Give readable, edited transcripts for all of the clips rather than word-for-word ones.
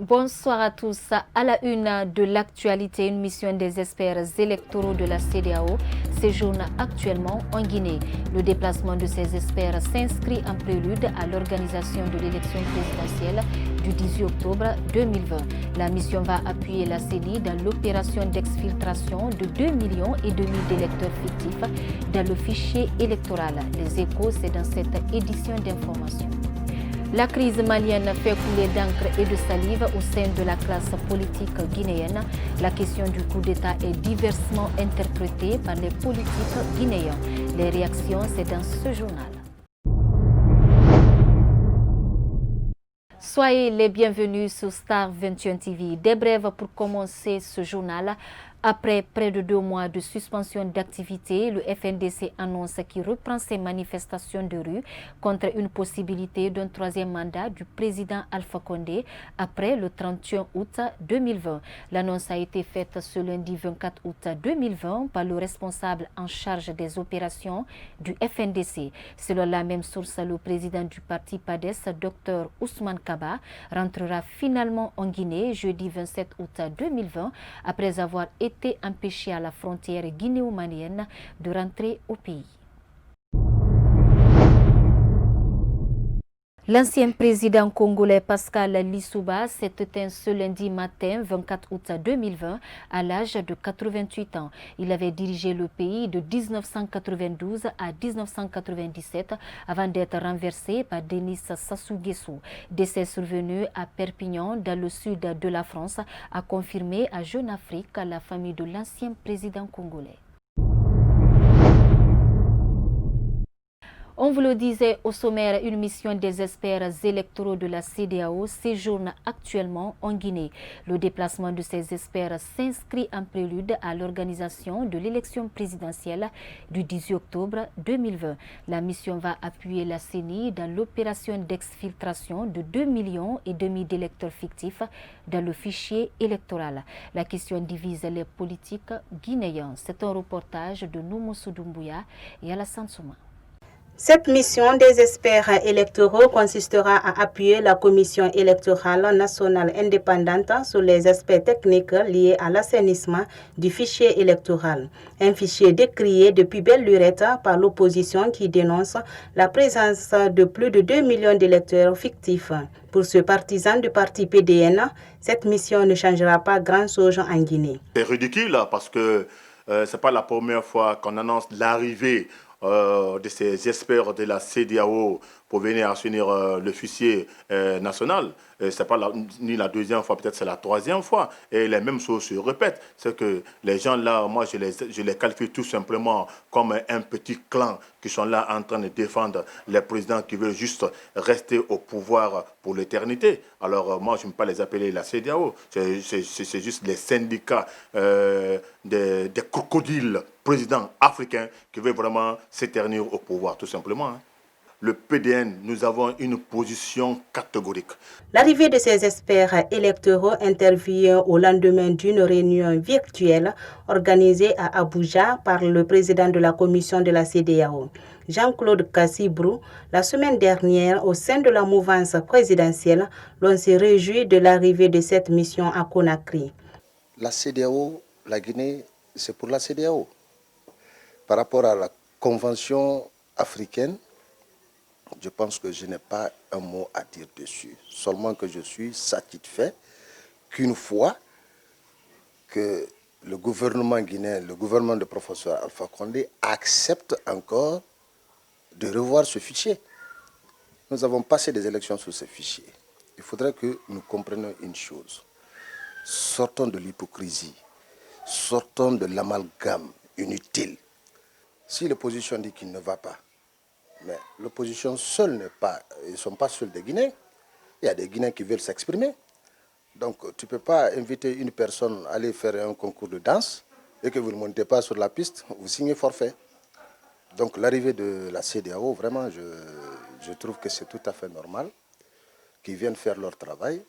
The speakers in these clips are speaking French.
Bonsoir à tous. À la une de l'actualité, une mission des experts électoraux de la CEDEAO séjourne actuellement en Guinée. Le déplacement de ces experts s'inscrit en prélude à l'organisation de l'élection présidentielle du 18 octobre 2020. La mission va appuyer la CENI dans l'opération d'exfiltration de 2,5 millions d'électeurs fictifs dans le fichier électoral. Les Échos, c'est dans cette édition d'information. La crise malienne fait couler d'encre et de salive au sein de la classe politique guinéenne. La question du coup d'État est diversement interprétée par les politiques guinéens. Les réactions, c'est dans ce journal. Soyez les bienvenus sur Star 21 TV. Des brèves pour commencer ce journal. Après près de 2 mois de suspension d'activité, le FNDC annonce qu'il reprend ses manifestations de rue contre une possibilité d'un 3e mandat du président Alpha Condé après le 31 août 2020. L'annonce a été faite ce lundi 24 août 2020 par le responsable en charge des opérations du FNDC. Selon la même source, le président du parti PADES, Dr Ousmane Kaba, rentrera finalement en Guinée jeudi 27 août 2020 après avoir été empêché à la frontière guinéo-malienne de rentrer au pays. L'ancien président congolais Pascal Lissouba s'est éteint ce lundi matin 24 août 2020 à l'âge de 88 ans. Il avait dirigé le pays de 1992 à 1997 avant d'être renversé par Denis Sassou Nguesso. Décès survenu à Perpignan dans le sud de la France a confirmé à Jeune Afrique la famille de l'ancien président congolais. On vous le disait au sommaire, une mission des experts électoraux de la CEDEAO séjourne actuellement en Guinée. Le déplacement de ces experts s'inscrit en prélude à l'organisation de l'élection présidentielle du 18 octobre 2020. La mission va appuyer la CENI dans l'opération d'exfiltration de 2,5 millions d'électeurs fictifs dans le fichier électoral. La question divise les politiques guinéens. C'est un reportage de Noumoussou Doumbouya et Alassane Souma. Cette mission des experts électoraux consistera à appuyer la Commission électorale nationale indépendante sur les aspects techniques liés à l'assainissement du fichier électoral. Un fichier décrié depuis belle lurette par l'opposition qui dénonce la présence de plus de 2 millions d'électeurs fictifs. Pour ce partisan du parti PDN, cette mission ne changera pas grand-chose en Guinée. C'est ridicule parce que ce n'est pas la première fois qu'on annonce l'arrivée de ces experts de la CEDEAO pour venir assainir le fichier national. Ce n'est pas ni la deuxième fois, peut-être c'est la troisième fois. Et les mêmes choses se répètent. C'est que les gens là, moi je les qualifie tout simplement comme un petit clan qui sont là en train de défendre les présidents qui veulent juste rester au pouvoir pour l'éternité. Alors moi je ne peux pas les appeler la CEDEAO. C'est juste les syndicats des crocodiles présidents africains qui veulent vraiment s'éternir au pouvoir, tout simplement. Le PDN, nous avons une position catégorique. L'arrivée de ces experts électoraux intervient au lendemain d'une réunion virtuelle organisée à Abuja par le président de la commission de la CEDEAO, Jean-Claude Cassibrou. La semaine dernière, au sein de la mouvance présidentielle, l'on s'est réjoui de l'arrivée de cette mission à Conakry. La CEDEAO, la Guinée, c'est pour la CEDEAO. Par rapport à la Convention africaine, je pense que je n'ai pas un mot à dire dessus. Seulement que je suis satisfait qu'une fois que le gouvernement guinéen, le gouvernement de professeur Alpha Condé accepte encore de revoir ce fichier. Nous avons passé des élections sur ce fichier. Il faudrait que nous comprenions une chose. Sortons de l'hypocrisie, sortons de l'amalgame inutile. Si l'opposition dit qu'il ne va pas, mais l'opposition seule n'est pas, ils ne sont pas seuls des Guinéens. Il y a des Guinéens qui veulent s'exprimer. Donc tu ne peux pas inviter une personne à aller faire un concours de danse et que vous ne montez pas sur la piste, vous signez forfait. Donc l'arrivée de la CEDEAO, vraiment, je trouve que c'est tout à fait normal qu'ils viennent faire leur travail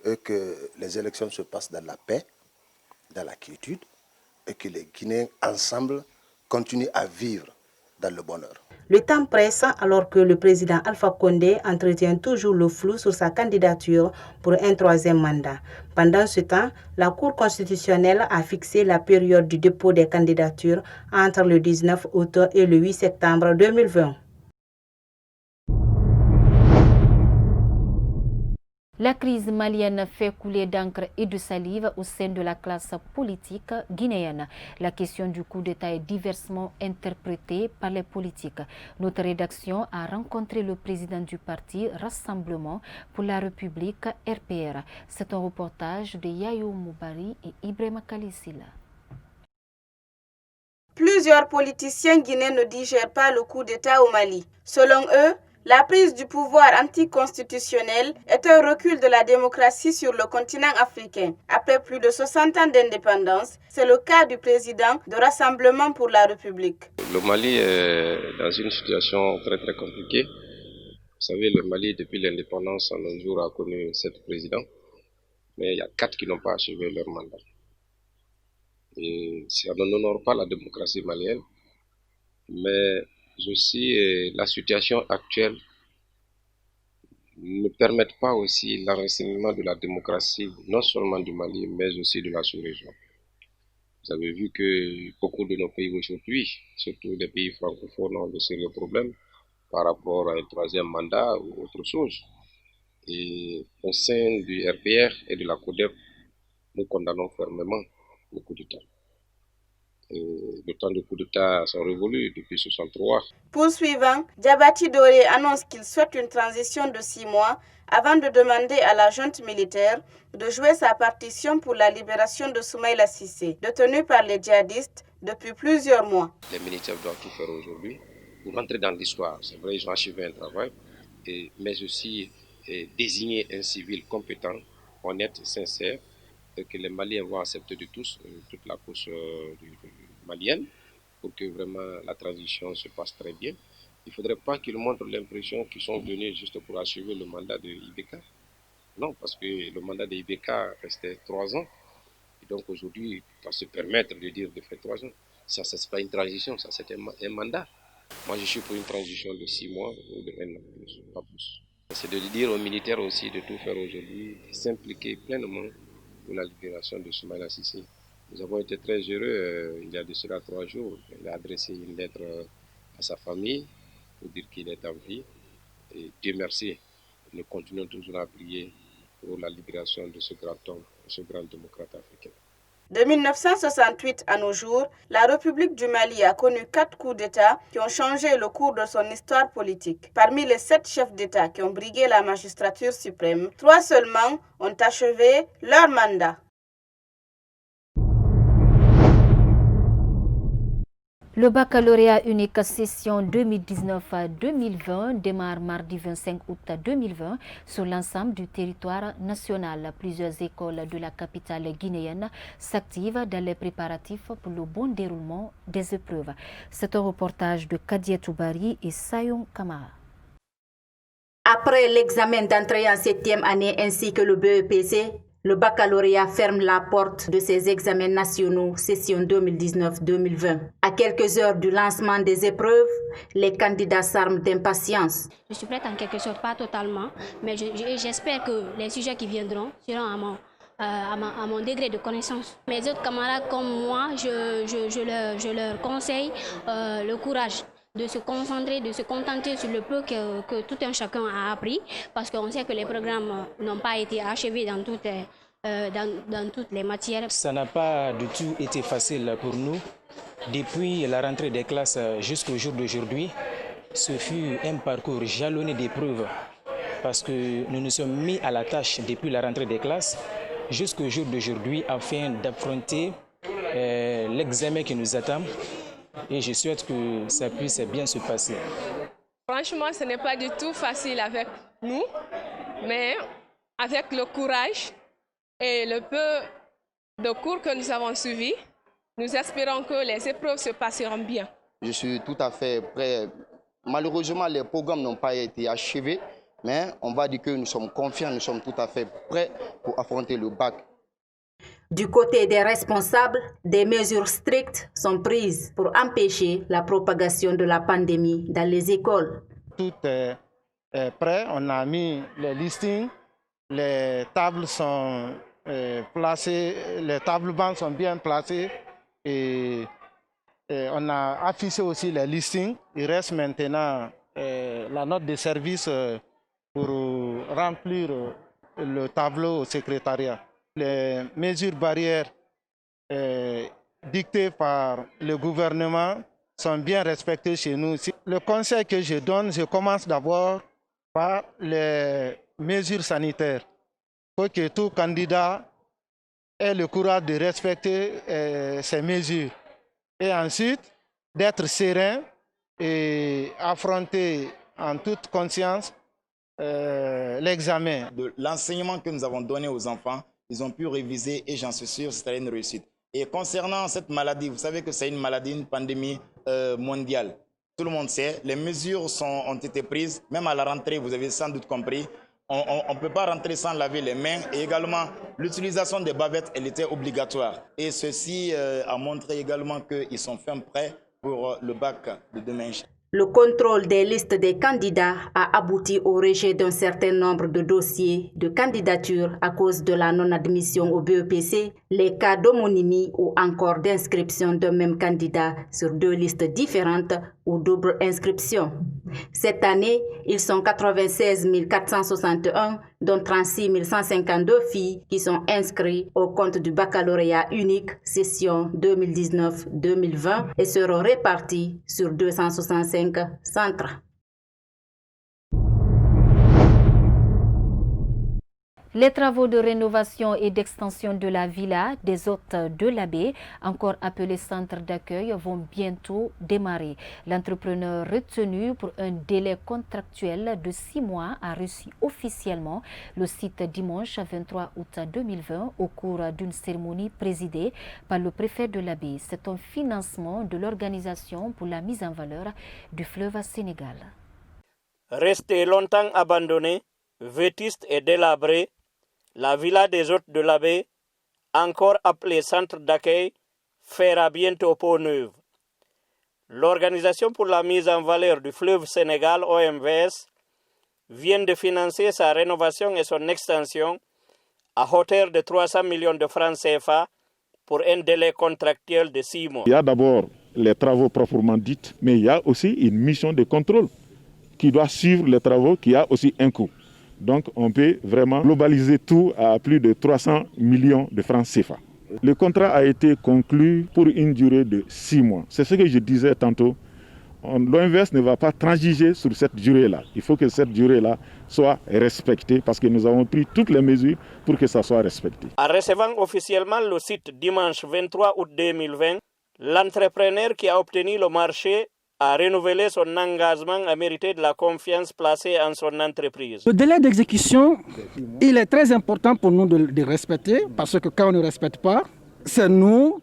et que les élections se passent dans la paix, dans la quiétude et que les Guinéens ensemble continuent à vivre dans le bonheur. Le temps presse alors que le président Alpha Condé entretient toujours le flou sur sa candidature pour un troisième mandat. Pendant ce temps, la Cour constitutionnelle a fixé la période du dépôt des candidatures entre le 19 août et le 8 septembre 2020. La crise malienne fait couler d'encre et de salive au sein de la classe politique guinéenne. La question du coup d'État est diversement interprétée par les politiques. Notre rédaction a rencontré le président du parti Rassemblement pour la République RPR. C'est un reportage de Yayo Moubari et Ibrahima Kalisila. Plusieurs politiciens guinéens ne digèrent pas le coup d'État au Mali. Selon eux, la prise du pouvoir anticonstitutionnel est un recul de la démocratie sur le continent africain. Après plus de 60 ans d'indépendance, c'est le cas du président de Rassemblement pour la République. Le Mali est dans une situation très compliquée. Vous savez, le Mali, depuis l'indépendance, en un jour a connu 7 présidents, mais il y a 4 qui n'ont pas achevé leur mandat. Et ça n'honore pas la démocratie malienne, mais aussi la situation actuelle ne permet pas aussi l'enracinement de la démocratie, non seulement du Mali, mais aussi de la sous-région. Vous avez vu que beaucoup de nos pays aujourd'hui, surtout les pays francophones, ont de sérieux problèmes par rapport à un troisième mandat ou autre chose. Et au sein du RPR et de la CODEP, nous condamnons fermement le coup d'État. Le temps de coup d'État sont révolus depuis 1963. Poursuivant, Diabati Doré annonce qu'il souhaite une transition de 6 mois avant de demander à la junte militaire de jouer sa partition pour la libération de Soumaïla Cissé, détenu par les djihadistes depuis plusieurs mois. Les militaires doivent tout faire aujourd'hui pour rentrer dans l'histoire. C'est vrai, ils ont achevé un travail, mais aussi désigner un civil compétent, honnête, sincère, et que les Maliens vont accepter de tous, toute la cause malienne, pour que vraiment la transition se passe très bien. Il ne faudrait pas qu'ils montrent l'impression qu'ils sont venus juste pour achever le mandat de IBK. Non, parce que le mandat de IBK restait 3 ans. Et donc aujourd'hui, il ne peut pas se permettre de dire de faire 3 ans. Ça, ce n'est pas une transition, ça c'est un mandat. Moi, je suis pour une transition de 6 mois ou de 1 an, pas plus. C'est de dire aux militaires aussi de tout faire aujourd'hui, de s'impliquer pleinement pour la libération de Soumaïla Cissé. Nous avons été très heureux, il y a de cela 3 jours, il a adressé une lettre à sa famille pour dire qu'il est en vie. Et Dieu merci, nous continuons toujours à prier pour la libération de ce grand homme, ce grand démocrate africain. De 1968 à nos jours, la République du Mali a connu 4 coups d'État qui ont changé le cours de son histoire politique. Parmi les 7 chefs d'État qui ont brigué la magistrature suprême, 3 seulement ont achevé leur mandat. Le baccalauréat unique session 2019-2020 démarre mardi 25 août 2020 sur l'ensemble du territoire national. Plusieurs écoles de la capitale guinéenne s'activent dans les préparatifs pour le bon déroulement des épreuves. C'est un reportage de Kadia Toubari et Sayon Kamara. Après l'examen d'entrée en 7e année ainsi que le BEPC, le baccalauréat ferme la porte de ses examens nationaux session 2019-2020. À quelques heures du lancement des épreuves, les candidats s'arment d'impatience. Je suis prête en quelque sorte, pas totalement, mais j'espère que les sujets qui viendront seront à mon degré de connaissance. Mes autres camarades comme moi, je leur conseille le courage de se concentrer, de se contenter sur le peu que tout un chacun a appris, parce qu'on sait que les programmes n'ont pas été achevés dans toutes les matières. Ça n'a pas du tout été facile pour nous. Depuis la rentrée des classes jusqu'au jour d'aujourd'hui, ce fut un parcours jalonné d'épreuves, parce que nous nous sommes mis à la tâche depuis la rentrée des classes jusqu'au jour d'aujourd'hui afin d'affronter l'examen qui nous attend. Et je souhaite que ça puisse bien se passer. Franchement, ce n'est pas du tout facile avec nous, mais avec le courage et le peu de cours que nous avons suivis, nous espérons que les épreuves se passeront bien. Je suis tout à fait prêt. Malheureusement, les programmes n'ont pas été achevés, mais on va dire que nous sommes confiants, nous sommes tout à fait prêts pour affronter le bac. Du côté des responsables, des mesures strictes sont prises pour empêcher la propagation de la pandémie dans les écoles. Tout est prêt, on a mis les listings, les tables sont placées, les tables bancs sont bien placées et on a affiché aussi les listings. Il reste maintenant la note de service pour remplir le tableau au secrétariat. Les mesures barrières dictées par le gouvernement sont bien respectées chez nous. Le conseil que je donne, je commence d'abord par les mesures sanitaires. Il faut que tout candidat ait le courage de respecter ces mesures. Et ensuite, d'être serein et affronter en toute conscience l'examen. De l'enseignement que nous avons donné aux enfants, ils ont pu réviser et j'en suis sûr, ce sera une réussite. Et concernant cette maladie, vous savez que c'est une maladie, une pandémie mondiale. Tout le monde sait, les mesures ont été prises, même à la rentrée, vous avez sans doute compris. On ne peut pas rentrer sans laver les mains et également l'utilisation des bavettes, elle était obligatoire. Et ceci a montré également qu'ils sont fermes prêts pour le bac de demain. Le contrôle des listes des candidats a abouti au rejet d'un certain nombre de dossiers de candidature à cause de la non-admission au BEPC, les cas d'homonymie ou encore d'inscription d'un même candidat sur deux listes différentes ou double inscription. Cette année, ils sont 96 461, dont 36 152 filles qui sont inscrites au compte du baccalauréat unique session 2019-2020 et seront réparties sur 265 centres. Les travaux de rénovation et d'extension de la villa des hôtes de l'Abbé, encore appelé centre d'accueil, vont bientôt démarrer. L'entrepreneur retenu pour un délai contractuel de 6 mois a reçu officiellement le site dimanche 23 août 2020 au cours d'une cérémonie présidée par le préfet de l'Abbé. C'est un financement de l'Organisation pour la mise en valeur du fleuve Sénégal. Restée longtemps abandonnée, vétuste et délabrée, la villa des hôtes de l'Abbé, encore appelée centre d'accueil, fera bientôt peau neuve. L'Organisation pour la mise en valeur du fleuve Sénégal, OMVS, vient de financer sa rénovation et son extension à hauteur de 300 millions de francs CFA pour un délai contractuel de 6 mois. Il y a d'abord les travaux proprement dits, mais il y a aussi une mission de contrôle qui doit suivre les travaux, qui a aussi un coût. Donc on peut vraiment globaliser tout à plus de 300 millions de francs CFA. Le contrat a été conclu pour une durée de 6 mois. C'est ce que je disais tantôt. L'OMVS ne va pas transiger sur cette durée-là. Il faut que cette durée-là soit respectée parce que nous avons pris toutes les mesures pour que ça soit respecté. En recevant officiellement le site dimanche 23 août 2020, l'entrepreneur qui a obtenu le marché a renouvelé son engagement à mériter de la confiance placée en son entreprise. Le délai d'exécution, il est très important pour nous de respecter, parce que quand on ne respecte pas, c'est nous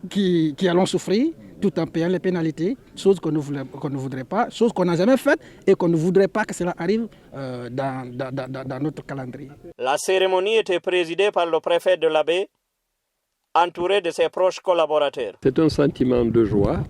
qui allons souffrir tout en payant les pénalités, chose qu'on ne voudrait pas, chose qu'on n'a jamais faite et qu'on ne voudrait pas que cela arrive dans notre calendrier. La cérémonie était présidée par le préfet de l'Abbé, entouré de ses proches collaborateurs. C'est un sentiment de joie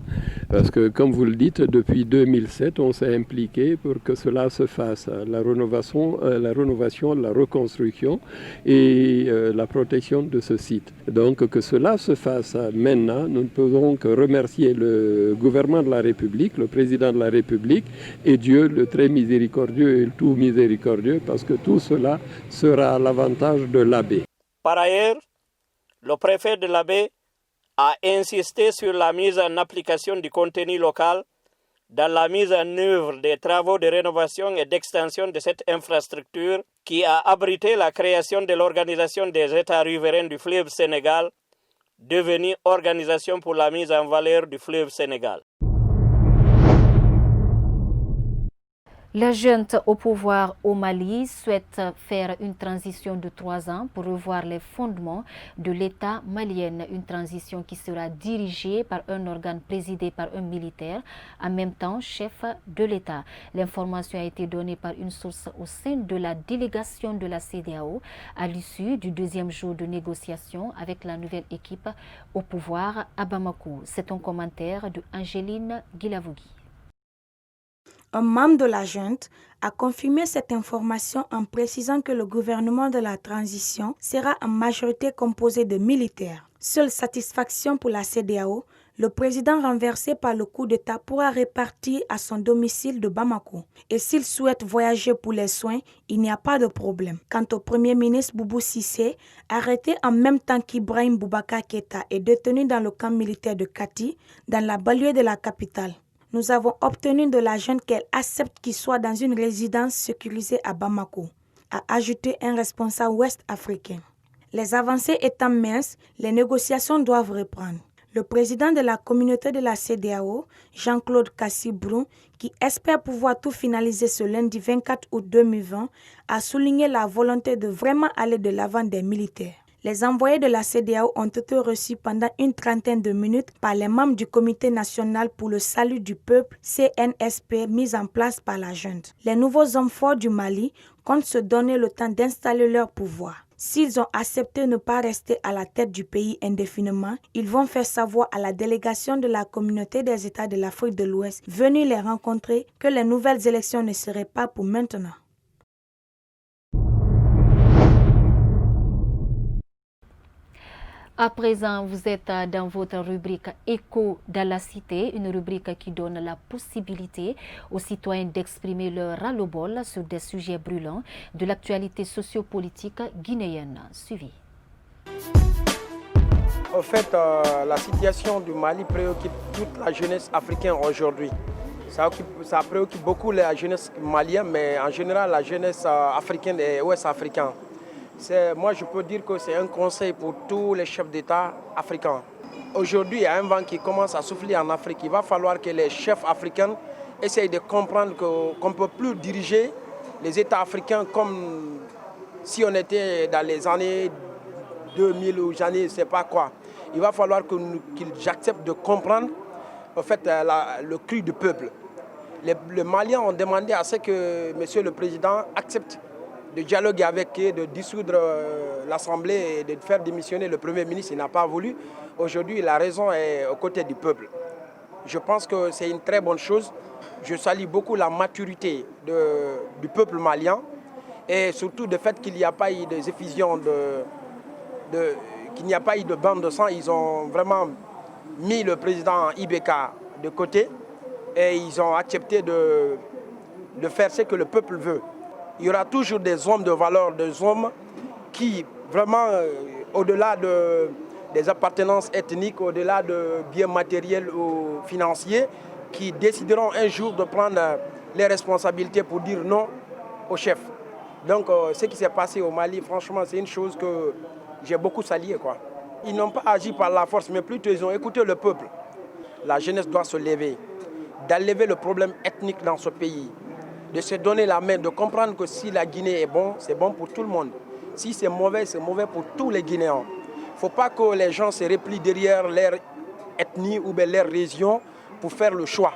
parce que, comme vous le dites, depuis 2007, on s'est impliqué pour que cela se fasse. La rénovation, la reconstruction et la protection de ce site. Donc que cela se fasse maintenant, nous ne pouvons que remercier le gouvernement de la République, le président de la République et Dieu, le très miséricordieux et le tout miséricordieux, parce que tout cela sera à l'avantage de l'Abbé. Par ailleurs, le préfet de l'Abbé a insisté sur la mise en application du contenu local dans la mise en œuvre des travaux de rénovation et d'extension de cette infrastructure qui a abrité la création de l'Organisation des États riverains du fleuve Sénégal, devenue Organisation pour la mise en valeur du fleuve Sénégal. La junte au pouvoir au Mali souhaite faire une transition de 3 ans pour revoir les fondements de l'État malien. Une transition qui sera dirigée par un organe présidé par un militaire, en même temps chef de l'État. L'information a été donnée par une source au sein de la délégation de la CEDEAO à l'issue du 2e jour de négociation avec la nouvelle équipe au pouvoir à Bamako. C'est un commentaire de Angéline Guilavogui. Un membre de la junte a confirmé cette information en précisant que le gouvernement de la transition sera en majorité composé de militaires. Seule satisfaction pour la CEDEAO, le président renversé par le coup d'État pourra repartir à son domicile de Bamako. Et s'il souhaite voyager pour les soins, il n'y a pas de problème. Quant au premier ministre Boubou Cissé, arrêté en même temps qu'Ibrahim Boubacar Keïta est détenu dans le camp militaire de Kati, dans la banlieue de la capitale. Nous avons obtenu de la junte qu'elle accepte qu'il soit dans une résidence sécurisée à Bamako, a ajouté un responsable ouest-africain. Les avancées étant minces, les négociations doivent reprendre. Le président de la communauté de la CEDEAO, Jean-Claude Kassi-Brou, qui espère pouvoir tout finaliser ce lundi 24 août 2020, a souligné la volonté de vraiment aller de l'avant des militaires. Les envoyés de la CEDEAO ont été reçus pendant une trentaine de minutes par les membres du Comité national pour le salut du peuple, CNSP, mis en place par la junte. Les nouveaux hommes forts du Mali comptent se donner le temps d'installer leur pouvoir. S'ils ont accepté de ne pas rester à la tête du pays indéfiniment, ils vont faire savoir à la délégation de la communauté des États de l'Afrique de l'Ouest venue les rencontrer que les nouvelles élections ne seraient pas pour maintenant. À présent, vous êtes dans votre rubrique Écho dans la cité, une rubrique qui donne la possibilité aux citoyens d'exprimer leur ras-le-bol sur des sujets brûlants de l'actualité sociopolitique guinéenne. Suivi. En fait, la situation du Mali préoccupe toute la jeunesse africaine aujourd'hui. Ça préoccupe beaucoup la jeunesse malienne, mais en général la jeunesse africaine et ouest-africaine. Moi, je peux dire que c'est un conseil pour tous les chefs d'État africains. Aujourd'hui, il y a un vent qui commence à souffler en Afrique. Il va falloir que les chefs africains essayent de comprendre qu'on ne peut plus diriger les États africains comme si on était dans les années 2000 ou j'en ne sais pas quoi. Il va falloir qu'ils acceptent de comprendre en fait, le cri du peuple. Les Maliens ont demandé à ce que M. le Président accepte de dialoguer avec eux, de dissoudre l'Assemblée et de faire démissionner le Premier ministre. Il n'a pas voulu. Aujourd'hui, la raison est aux côtés du peuple. Je pense que c'est une très bonne chose. Je salue beaucoup la maturité du peuple malien et surtout le fait qu'il n'y a pas eu des effusions, qu'il n'y a pas eu de bande de sang. Ils ont vraiment mis le président Ibeka de côté et ils ont accepté de faire ce que le peuple veut. Il y aura toujours des hommes de valeur, des hommes qui, vraiment, au-delà des appartenances ethniques, au-delà de biens matériels ou financiers, qui décideront un jour de prendre les responsabilités pour dire non au chef. Donc, ce qui s'est passé au Mali, franchement, c'est une chose que j'ai beaucoup saluée, quoi. Ils n'ont pas agi par la force, mais plutôt ils ont écouté le peuple. La jeunesse doit se lever, d'enlever le problème ethnique dans ce pays, de se donner la main, de comprendre que si la Guinée est bon, c'est bon pour tout le monde. Si c'est mauvais pour tous les Guinéens. Il ne faut pas que les gens se replient derrière leur ethnie ou bien leur région pour faire le choix.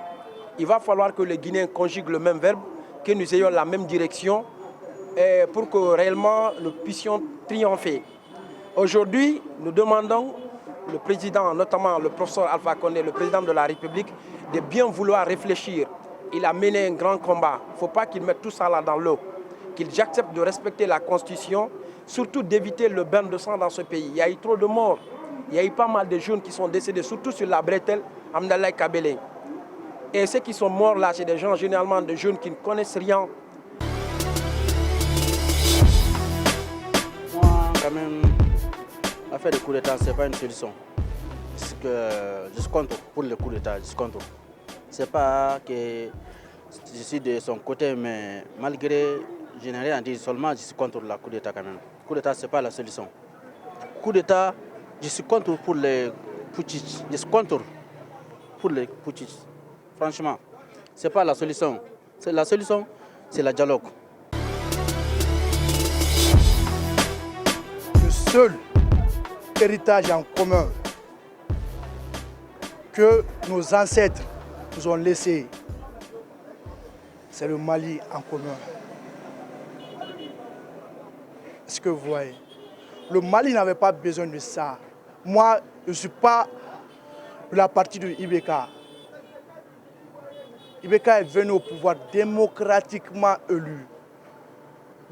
Il va falloir que les Guinéens conjuguent le même verbe, que nous ayons la même direction pour que réellement nous puissions triompher. Aujourd'hui, nous demandons le président, notamment le professeur Alpha Condé, le président de la République, de bien vouloir réfléchir. Il a mené un grand combat. Il ne faut pas qu'il mette tout ça là dans l'eau. Qu'ils acceptent de respecter la Constitution, surtout d'éviter le bain de sang dans ce pays. Il y a eu trop de morts. Il y a eu pas mal de jeunes qui sont décédés, surtout sur la bretelle Amdalaï Kabele. Et ceux qui sont morts là, c'est des gens, généralement des jeunes qui ne connaissent rien. Moi, quand même, l'affaire du coup d'État, ce n'est pas une solution. Parce que je suis contre pour le coup d'État, je suis contre. Ce n'est pas que je suis de son côté, mais malgré, je n'ai rien à dire, seulement je suis contre le coup d'État quand même. Le coup d'État, ce n'est pas la solution. Le coup d'État, je suis contre pour les putschistes. Je suis contre pour les putschistes. Franchement, ce n'est pas la solution. La solution, c'est le dialogue. Le seul héritage en commun que nos ancêtres nous ont laissé, c'est le Mali en commun. Est-ce que vous voyez? Le Mali n'avait pas besoin de ça. Moi, je ne suis pas de la partie de IBK. IBK est venu au pouvoir démocratiquement élu.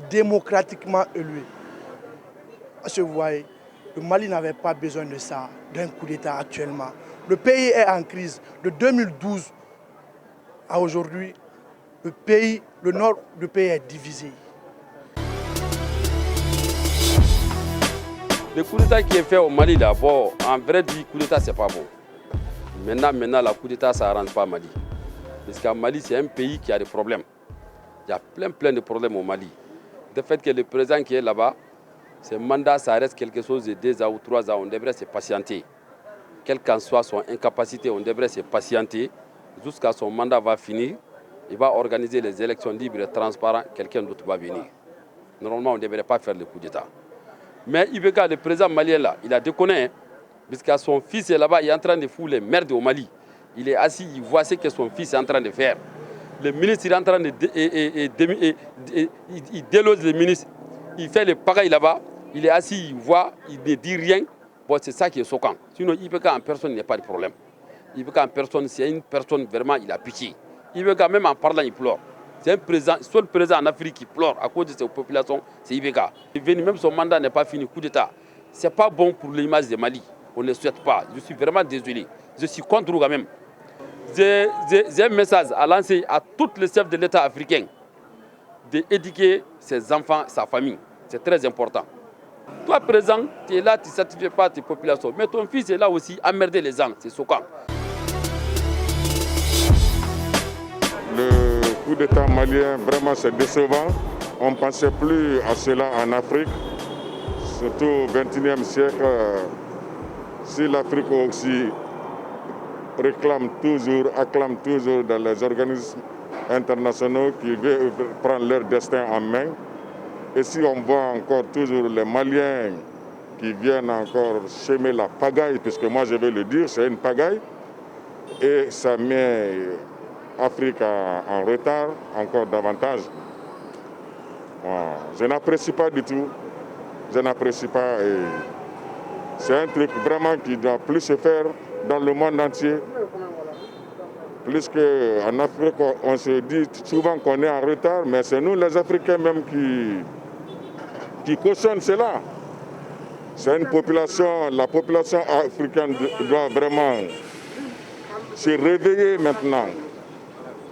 Démocratiquement élu. Est-ce que vous voyez? Le Mali n'avait pas besoin de ça, d'un coup d'État actuellement. Le pays est en crise. De 2012 à aujourd'hui, le nord du pays est divisé. Le coup d'État qui est fait au Mali d'abord, en vrai dit, coup d'État c'est pas bon. Maintenant, le coup d'État ça n'arrange pas Mali. Parce qu'en Mali, c'est un pays qui a des problèmes. Il y a plein de problèmes au Mali. Le fait que le président qui est là-bas, ce mandat, ça reste quelque chose de 2 ans ou 3 ans, on devrait se patienter. Quelle qu'en soit son incapacité, on devrait se patienter jusqu'à son mandat va finir. Il va organiser les élections libres et transparentes, quelqu'un d'autre va venir. Normalement, on ne devrait pas faire le coup d'État. Mais IBK, le président malien là, il a déconné, hein, parce que son fils est là-bas, il est en train de foutre les merdes au Mali. Il est assis, il voit ce que son fils est en train de faire. Le ministre est en train de... il déloge le ministre, il fait le pagaille là-bas, il est assis, il voit, il ne dit rien. Bon, c'est ça qui est choquant. Sinon, IBK en personne, il n'y a pas de problème. IBK en personne, c'est une personne vraiment, il a pitié. IBK, même en parlant, il pleure. C'est un président, seul président en Afrique qui pleure à cause de ses populations, c'est IBK. Même son mandat n'est pas fini, coup d'État. Ce n'est pas bon pour l'image du Mali. On ne le souhaite pas. Je suis vraiment désolé. Je suis contre quand même. J'ai un message à lancer à tous les chefs de l'État africain d'éduquer ses enfants, sa famille. C'est très important. Toi, président, tu es là, tu ne satisfais pas tes populations. Mais ton fils est là aussi, emmerder les gens. C'est choquant. Le coup d'État malien, vraiment, c'est décevant. On ne pensait plus à cela en Afrique, surtout au XXIe siècle. Si l'Afrique aussi acclame toujours dans les organismes internationaux qui veulent prendre leur destin en main, et si on voit encore toujours les Maliens qui viennent encore semer la pagaille, puisque moi je vais le dire, c'est une pagaille, et ça met l'Afrique en retard encore davantage. Je n'apprécie pas du tout. Je n'apprécie pas. Et c'est un truc vraiment qui doit plus se faire dans le monde entier. Plus qu'en Afrique, on se dit souvent qu'on est en retard, mais c'est nous les Africains même qui cautionnent cela. C'est une population, la population africaine doit vraiment se réveiller maintenant.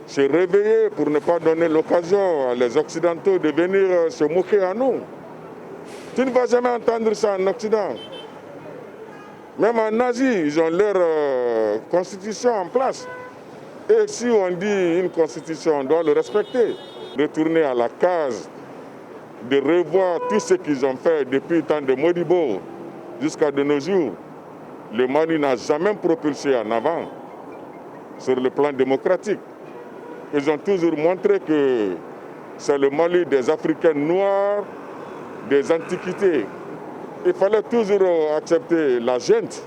Se réveiller pour ne pas donner l'occasion à les Occidentaux de venir se moquer à nous. Tu ne vas jamais entendre ça en Occident. Même en Asie, ils ont leur constitution en place. Et si on dit une constitution, on doit le respecter. Retourner à la case, de revoir tout ce qu'ils ont fait depuis le temps de Modibo jusqu'à de nos jours. Le Mali n'a jamais propulsé en avant sur le plan démocratique. Ils ont toujours montré que c'est le Mali des Africains noirs, des antiquités. Il fallait toujours accepter la junte,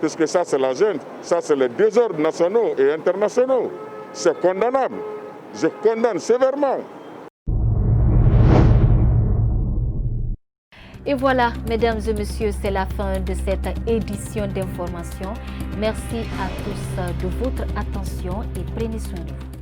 puisque ça c'est la junte, ça c'est les désordres nationaux et internationaux. C'est condamnable. Je condamne sévèrement. Et voilà, mesdames et messieurs, c'est la fin de cette édition d'information. Merci à tous de votre attention et prenez soin de vous.